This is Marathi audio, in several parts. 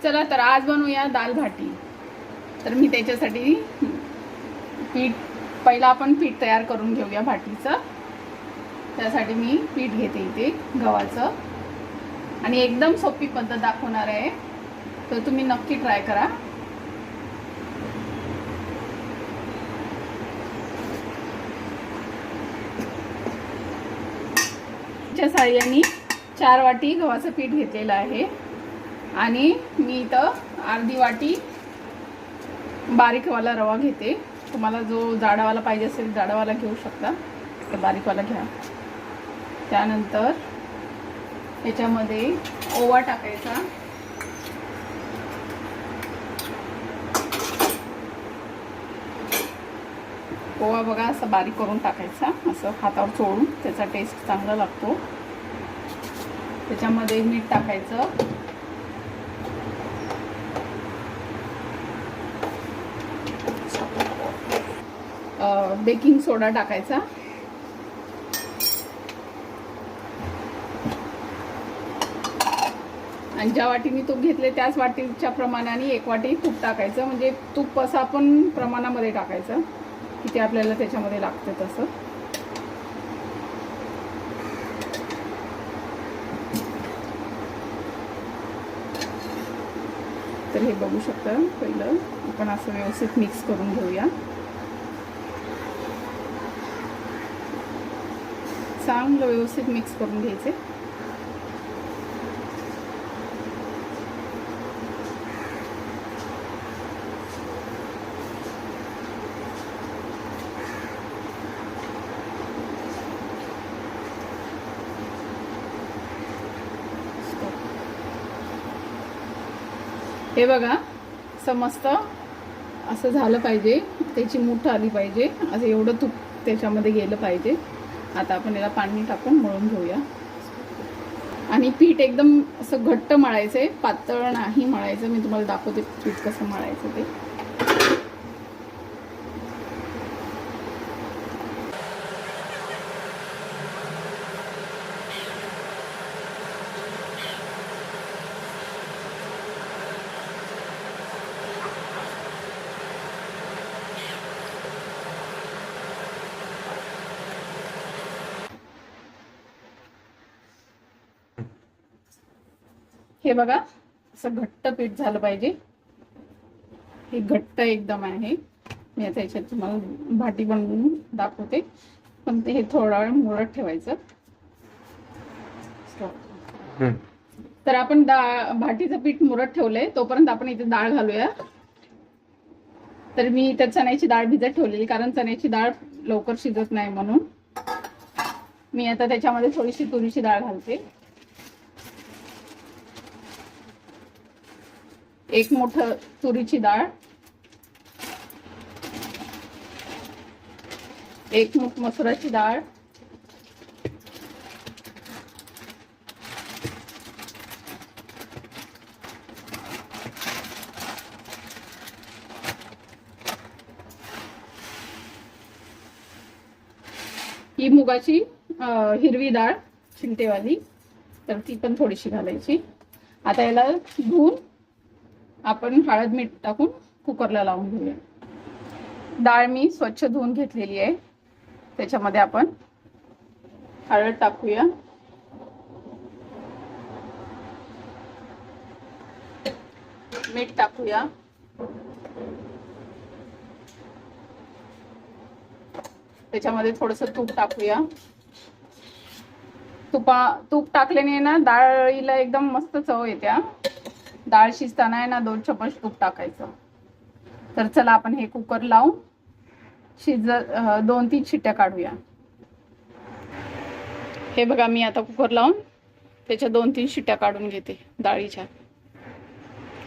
चला तर आज बनवूया दाल भाटी. तर मी त्याच्यासाठी पीठ पहिला आपण पीठ तयार करून घेऊया भाटीचं. त्यासाठी मी पीठ घेते इथे गव्हाचं आणि एकदम सोपी पद्धत दाखवणार आहे, तर तुम्ही नक्की ट्राय करा. च्या साह्याने 4 वाटी गव्हाचं पीठ घेतलेलं आहे आणि मी इथं अर्धी वाटी बारीकवाला रवा घेते. तुम्हाला जो जाडावाला पाहिजे असेल जाडावाला घेऊ शकता, तर बारीकवाला घ्या. त्यानंतर याच्यामध्ये ओवा टाकायचा. ओवा बघा असं बारीक करून टाकायचा, असं हातावर चोळून, त्याचा टेस्ट चांगला लागतो. त्याच्यामध्ये मीठ टाकायचं. बेकिंग सोडा टाकायचा. आणि ज्या वाटीने तूप घेतले त्याच वाटीच्या प्रमाणाने 1 वाटी तूप टाकायचं. म्हणजे तूप असं आपण प्रमाणामध्ये टाकायचं किती आपल्याला त्याच्यामध्ये लागतं तसं. तर हे बघू शकता. पहिलं आपण असं व्यवस्थित मिक्स करून घेऊया. चांगलं व्यवस्थित मिक्स करून घ्यायचे. हे बघा समस्त असं झालं पाहिजे, त्याची मूठ आली पाहिजे, असं एवढं तूप त्याच्यामध्ये गेलं पाहिजे. आता आपण याला पाणी टाकून मळून घेऊया. आणि पीठ एकदम असं घट्ट मळायचं आहे, पातळ नाही मळायचं. मी तुम्हाला दाखवते पीठ कसं मळायचं ते. हे बघा असं घट्ट पीठ झालं पाहिजे. हे घट्ट एकदम आहे. मी आता याच्यात तुम्हाला भाटी बनवून दाखवते, पण ते हे थोडा वेळ मुरत ठेवायचं. तर आपण भाटीचं पीठ मुरत ठेवलंय, तोपर्यंत आपण इथे डाळ घालूया. तर मी इथे चण्याची डाळ भिजत ठेवलेली, कारण चण्याची डाळ लवकर शिजत नाही म्हणून. मी आता त्याच्यामध्ये थोडीशी तुरीची डाळ घालते. 1 मूठ तुरीची डाळ, 1 मूठ मसुराची डाळ, ही मुगाची हिरवी डाळ चिंटेवाली, तर ती पण थोडीशी घालायची. आता याला धुवून आपण हळद मीठ टाकून कुकरला लावून घेऊया. डाळ मी स्वच्छ धुवून घेतलेली आहे. त्याच्यामध्ये आपण हळद टाकूया. मीठ टाकूया. त्याच्यामध्ये थोडंसं तूप टाकूया. तूप टाकल्याने ना डाळीला एकदम मस्त चव येते. डाळ शिजताना आहे ना 2 चमच तूप टाकायचं. तर चला आपण हे कुकर लावून 2-3 शिट्ट्या काढूया. हे बघा मी आता कुकर लावून त्याच्या 2-3 शिट्ट्या काढून घेते डाळीच्या.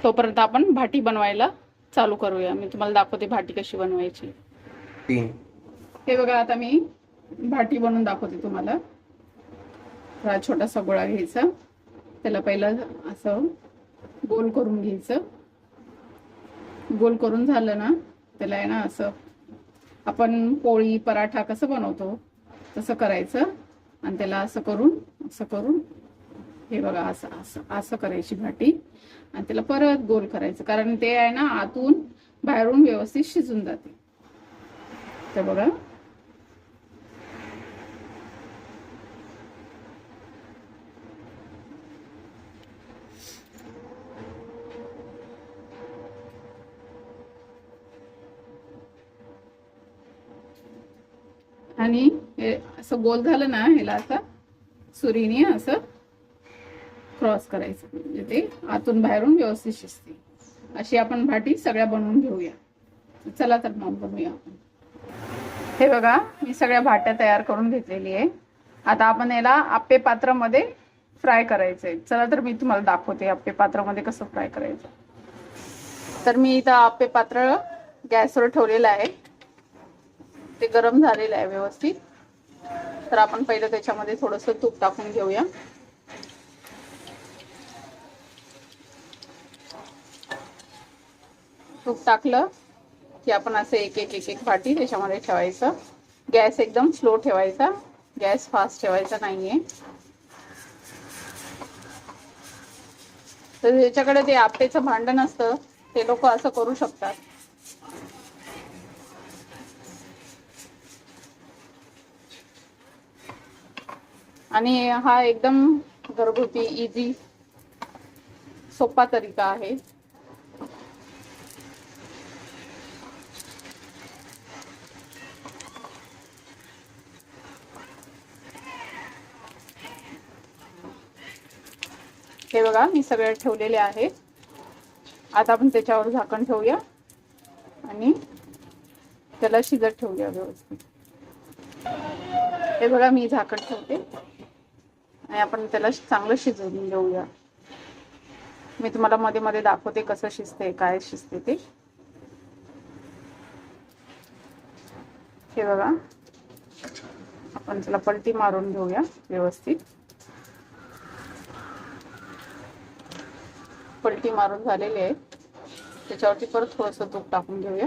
तोपर्यंत आपण भाटी बनवायला चालू करूया. मी तुम्हाला दाखवते भाटी कशी बनवायची. हे बघा आता मी भाटी बनवून दाखवते तुम्हाला. हा छोटासा गोळा घ्यायचा, त्याला पहिलं असं गोल करून घ्यायचं. गोल करून झालं ना, त्याला आहे ना असं आपण पोळी पराठा कसं बनवतो तसं करायचं. आणि त्याला असं करून हे बघा, असं असं असं करायची भाटी आणि त्याला परत गोल करायचं, कारण ते आहे ना आतून बाहेरून व्यवस्थित शिजून जाते. तर बघा, आणि हे असं गोल झालं ना, ह्याला असं सुरीने असं क्रॉस करायचं, म्हणजे ते आतून बाहेरून व्यवस्थित शिजते. अशी आपण भाटी सगळ्या बनवून घेऊया. चला तर मग बनवूया आपण. हे बघा, मी सगळ्या भाट्या तयार करून घेतलेली आहे. आता आपण याला आप्पे पात्रामध्ये फ्राय करायचंय. चला तर मी तुम्हाला दाखवते आप्पे पात्रामध्ये कसं फ्राय करायचं. तर मी इथं आप्पे पात्र गॅसवर ठेवलेलं आहे, ते गरम झालेलं आहे व्यवस्थित. तर आपण पहिलं त्याच्यामध्ये थोडंसं तूप टाकून घेऊया. तूप टाकलं की आपण असं एक एक एक एक भाटी त्याच्यामध्ये ठेवायचं. गॅस एकदम स्लो ठेवायचा, गॅस फास्ट ठेवायचा नाहीये. तर ज्याच्याकडे ते आप्पेचं भांडण असतं ते लोक असं करू शकतात. आणि हा एकदम घरगुती इझी सोपा तरीका आहे. हे बघा, मी सगळे ठेवलेले आहे. आता आपण त्याच्यावर झाकण ठेवूया आणि त्याला शिजत ठेवूया व्यवस्थित. हे बघा, मी झाकण ठेवते आणि आपण त्याला चांगलं शिजवून घेऊया. मी तुम्हाला मध्ये मध्ये दाखवते कसं शिजते, काय शिजते ते. हे बघा, आपण त्याला पलटी मारून घेऊया व्यवस्थित. पलटी मारून झालेली आहे. त्याच्यावरती परत थोडंसं तूप टाकून घेऊया.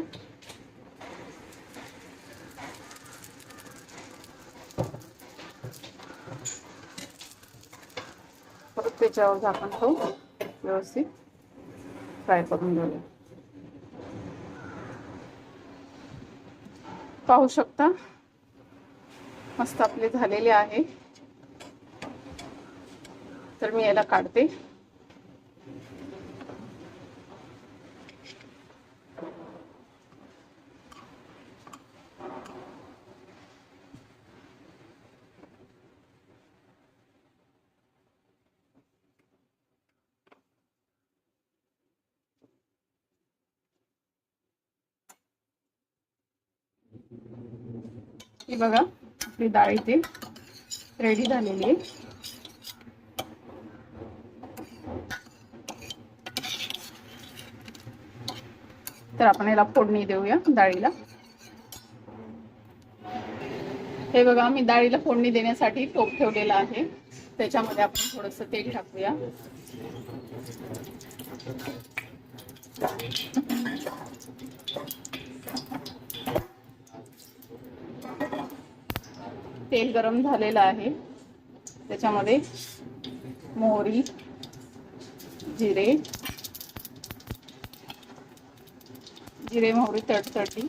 परत त्याच्यावर झाकण ठेवून व्यवस्थित फ्राय करून घेऊया. पाहू शकता, मस्त आपले झालेले आहे. तर मी याला काढते. हे बघा, आपली डाळ इथे रेडी झालेली आहे. तर आपण याला फोडणी देऊया डाळीला. हे बघा, मी डाळीला फोडणी देण्यासाठी टोप ठेवलेला आहे. त्याच्यामध्ये आपण थोडंसं तेल टाकूया. तेल गरम झालेलं आहे. त्याच्यामध्ये मोहरी, जिरे मोहरी तडतडली.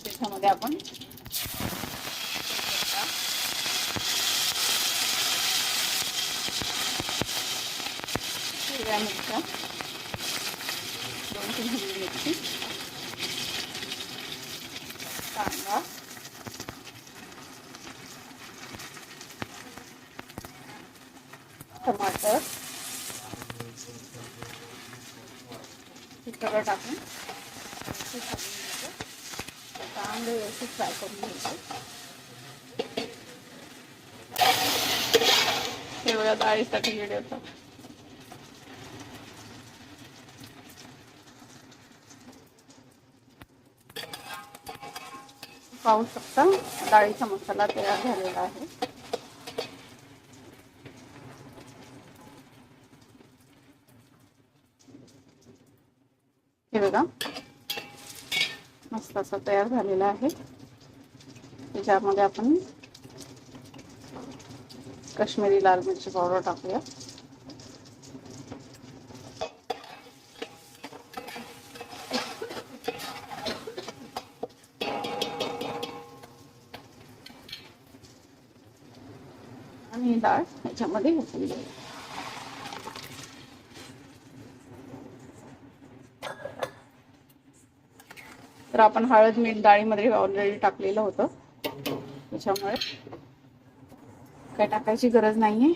त्याच्यामध्ये आपण हिरव्या मिरच्या, 2-3 हिरवी मिरची, कांदा, टमाटर हे सगळं टाकून चांगलं व्यवस्थित फ्राय करून घ्यायचं. हे बघा, डाळीसाठी रेडी होतं. पाहू शकता, डाळीचा मसाला तयार झालेला आहे. हे बघा, मस्त असा तयार झालेला आहे. त्याच्यामध्ये आपण काश्मीरी लाल मिरची पावडर टाकूया. डाळ ह्याच्यामध्ये घालून घेऊ. तर आपण हळद मीठ डाळीमध्ये ऑलरेडी टाकलेलं होतं, त्याच्यामुळे काय टाकायची गरज नाहीये.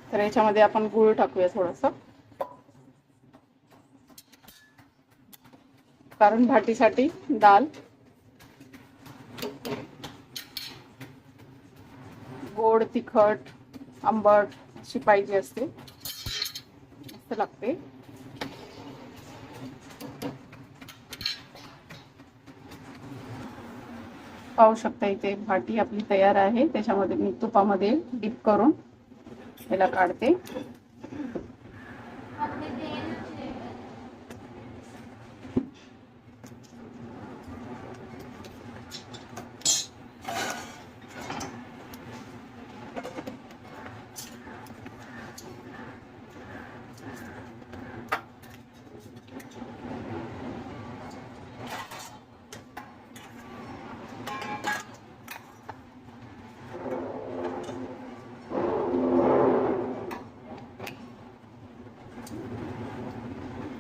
तर याच्यामध्ये आपण गूळ टाकूया थोडंसं, कारण भाटीसाठी डाळ गोड तिखट आंबट अशी पाहिजे असते, मस्त लागते. पाहू शकता इथे भाटी आपली तयार आहे. त्याच्यामध्ये मी तुपामध्ये डीप करून याला काढते.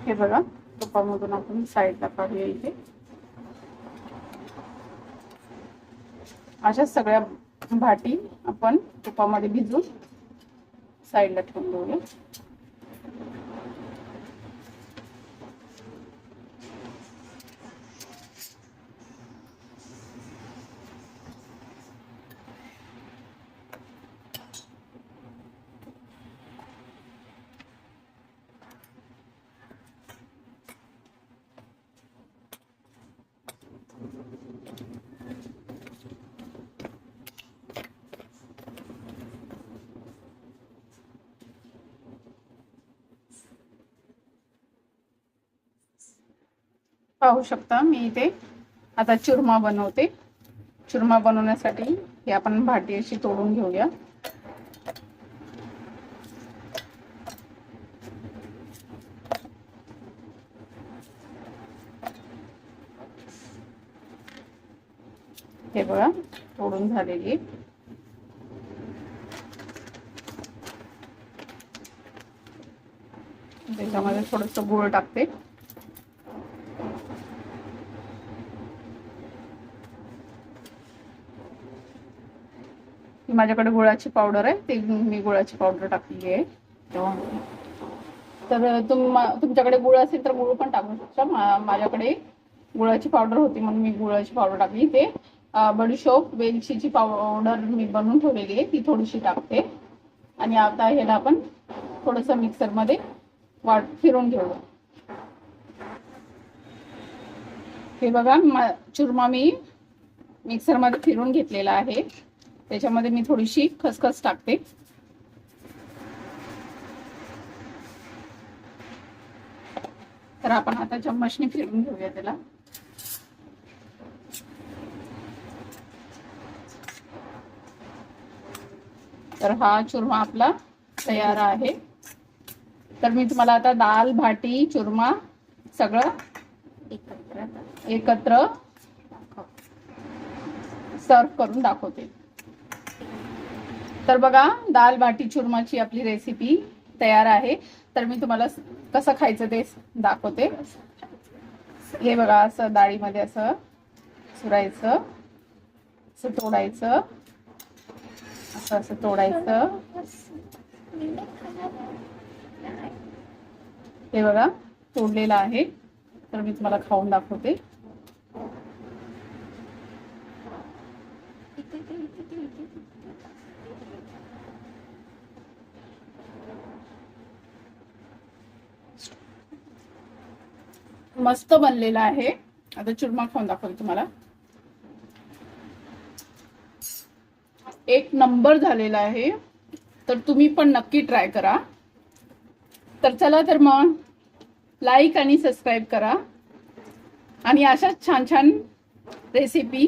हे बघा, तुपामधून आपण साईडला काढूया. इथे अशा सगळ्या भाटी आपण तुपामध्ये भिजून साईडला ठेवून देऊया. पाहू शकता मी इथे आता चुरमा बनवते. चुरमा बनवण्यासाठी हे आपण भाटी अशी तोडून घेऊया. हे बघा तोडून झालेली. त्याच्यामध्ये थोडंसं गूळ टाकते. माझ्याकडे गुळाची पावडर आहे, ते मी गुळाची पावडर टाकली आहे. तर तुमच्याकडे गुळ असेल तर गुळ पण टाकू शकता. माझ्याकडे गुळाची पावडर होती म्हणून मी गुळाची पावडर टाकली. ते बडीशोप वेलचीची पावडर मी बनवून ठेवलेली आहे, ती थोडीशी टाकते. आणि आता ह्याला आपण थोडंसं मिक्सरमध्ये फिरून घेऊ. हे बघा चुरमा मी मिक्सरमध्ये फिरून घेतलेला आहे. त्याच्यामध्ये मी थोडीशी खसखस टाकते. तर आपण आता चम्मचने फिरवून घेऊया त्याला. तर हा चुरमा आपला तयार आहे. तर मी तुम्हाला आता दाल भाटी चुरमा सगळं एकत्र सर्व करून दाखवते. तर बघा दाल बाटी चुरमाची आपली रेसिपी तयार आहे. तर मी तुम्हाला कसं खायचं ते दाखवते. हे बघा असं डाळीमध्ये असं सुरायचं, असं तोडायचं, असं असं तोडायचं. हे बघा तोडलेलं आहे. तर मी तुम्हाला खाऊन दाखवते. मस्त बनलेला आहे. आता चुरमा खाऊन दाखवते तुम्हाला. एक नंबर झालेला आहे. तर तुम्ही पण नक्की ट्राय करा. तर चला तर मग लाईक आणि सबस्क्राईब करा. आणि अशाच छान छान रेसिपी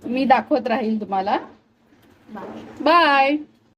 मी दाखवत राहील तुम्हाला. बाय.